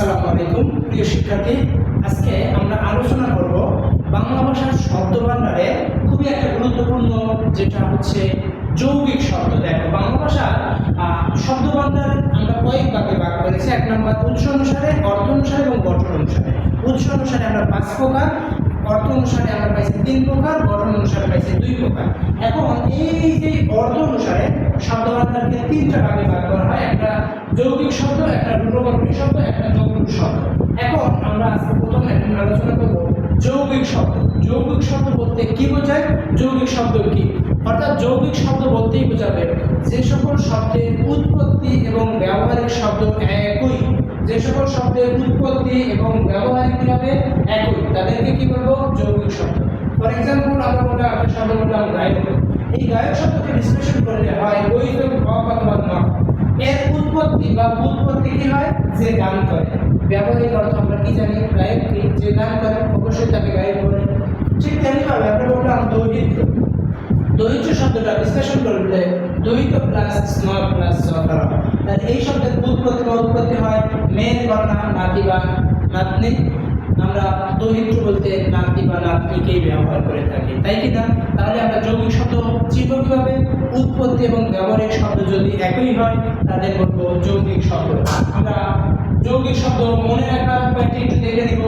আসসালামু আলাইকুম প্রিয় শিক্ষার্থী। আজকে আমরা আলোচনা করব বাংলা ভাষার শব্দভাণ্ডারে খুবই একটা গুরুত্বপূর্ণ যেটা হচ্ছে যৌগিক শব্দ। দেখো, বাংলা ভাষার শব্দভাণ্ডার আমরা কয়েক ভাগে ভাগ করেছি। এক নম্বর উৎস অনুসারে, অর্থ অনুসারে এবং গঠন অনুসারে। উৎস অনুসারে আমরা 5 প্রকার, অর্থ অনুসারে আমরা পাইছি 3 প্রকার, গঠন অনুসারে পাইছি 2 প্রকার। এখন এই যে অর্থ অনুসারে শব্দভাণ্ডারকে 3টা ভাগে ভাগ করা হয়, একটা যৌগিক শব্দ, একটা রূঢ়গঠনিক শব্দ, একটা যৌগিক শব্দ। এখন আমরা আজকে প্রথমে আলোচনা করব যৌগিক শব্দ। যৌগিক শব্দ বলতে কি বোঝায়? যৌগিক শব্দ কি? অর্থাৎ যৌগিক শব্দ বলতেই বোঝাবে যে সকল শব্দের উৎপত্তি এবং ব্যবহারিক শব্দ একই। যে সকল শব্দের উৎপত্তি এবং ব্যবহারিকভাবে একই তাদেরকে কি বলবো? যৌগিক শব্দ। ফর এক্সাম্পল, আমরা বললাম একটা শব্দ বললাম গায়ক। এই গায়ক শব্দকে বিশ্লেষণ করলে হয় গৈত অথবা ন। এর উৎপত্তি বা উৎপত্তি কি হয়? যে গান করে। ব্যবহারিক অর্থ আমরা কি জানি? গায়ক কি? যে গান করে, অবশ্যই তাকে গায়ক বলে। ঠিক তেমনিভাবে আমরা বললাম দৈহিত্য। দৈহিত্য শব্দটা বিশ্লেষণ করলে দৈহিত্য প্লাস স্ন প্লাস সকার। তাহলে এই শব্দের উৎপত্তি হয় মেয়ের কন্যা, নাতি বা নাতনি। আমরা দৈহিত্য বলতে নাতি বা নাতনিকেই ব্যবহার করে থাকি, তাই কি না? তাহলে আমরা যৌগিক শব্দ চিনব কিভাবে? উৎপত্তি এবং ব্যবহারিক শব্দ যদি একই হয় তাদের বলবো যৌগিক শব্দ। আমরা যৌগিক শব্দ মনে রাখার উপায়টি একটু দেখে নিব।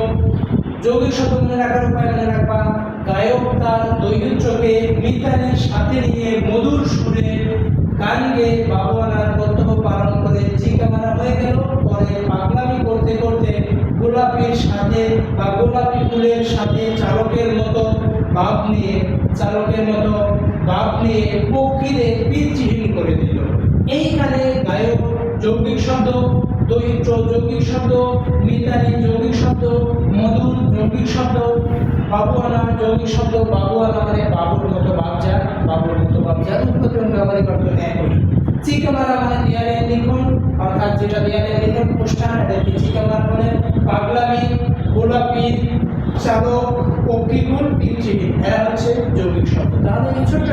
যৌগিক শব্দ মনে রাখার উপায় মনে রাখবা, গায়ক তার দৈহিত্রকে মিতালির সাথে নিয়ে মধুর সুরে গান গেয়ে বাবুয়ানার কর্তব্য পালন করে চিকা মারা হয়ে গেল। পরে পাগলামি করতে করতে গোলাপির সাথে বা গোলাপি ফুলের সাথে চালকের মতো ভাব নিয়ে পক্ষীদের পিচ্ছিহীন করে দিল। এইখানে গায়ক যৌগিক শব্দ, দৈহিত্র যৌগিক শব্দ, মিতালি যৌগিক শব্দ, মধুর যৌগিক শব্দ, বাবুয়ানা যৌগিক শব্দ। বাবুয়ানা মানে বাবুর মতো বাবজা, উৎপত্তি এবং ব্যবহারিক অর্থ একই। চিকামারা মানে দেয়ালের লিখন, অর্থাৎ যেটা দেয়ালের লিখন পোস্টার, এদেরকে চিকামারা বলে। পাগলামি, গোলাপি, চালক, পক্ষীকুল, পিচ্ছিহীন, এরা হচ্ছে যৌগিক শব্দ। তাহলে এই ছোট্ট